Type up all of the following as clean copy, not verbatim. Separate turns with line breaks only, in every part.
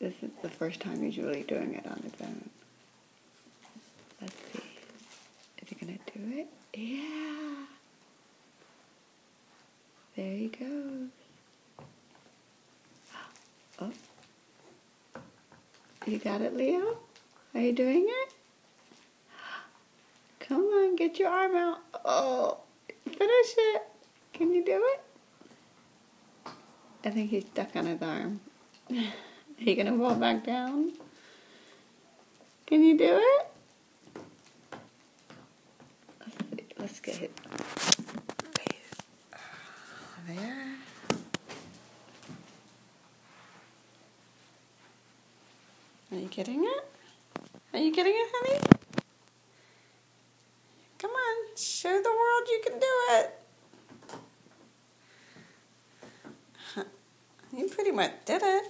This is the first time he's really doing it on his own. Let's see. Is he gonna do it? Yeah. There he goes. Oh. You got it, Leo? Are you doing it? Come on, get your arm out. Oh, finish it. Can you do it? I think he's stuck on his arm. Are you gonna fall back down? Can you do it? Let's get it. There. Are you getting it? Are you getting it, honey? Come on, show the world you can do it. You pretty much did it.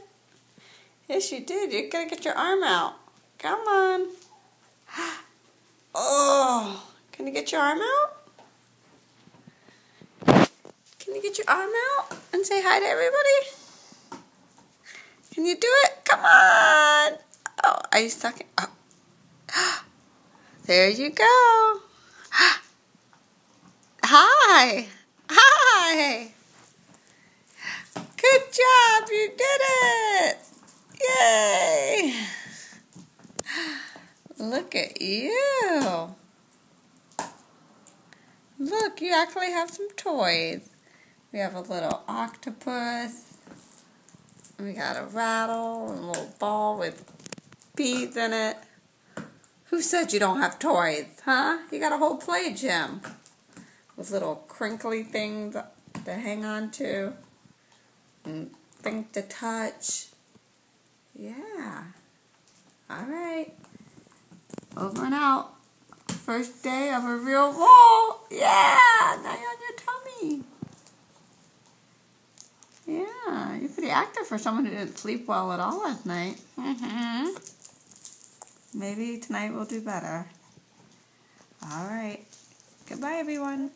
Yes, you did. You're going to get your arm out. Come on. Oh, can you get your arm out? Can you get your arm out and say hi to everybody? Can you do it? Come on. Oh, are you stuck? Oh. There you go. Hi. Hi. Good job. You did it. Yay. Look at you. Look, you actually have some toys. We have a little octopus. We got a rattle and a little ball with beads in it. Who said you don't have toys, huh? You got a whole play gym with little crinkly things to hang on to and things to touch. Yeah. All right. Over and out. First day of a real roll. Yeah. Now you're on your tummy. Yeah. You're pretty active for someone who didn't sleep well at all last night. Maybe tonight we'll do better. All right. Goodbye, everyone.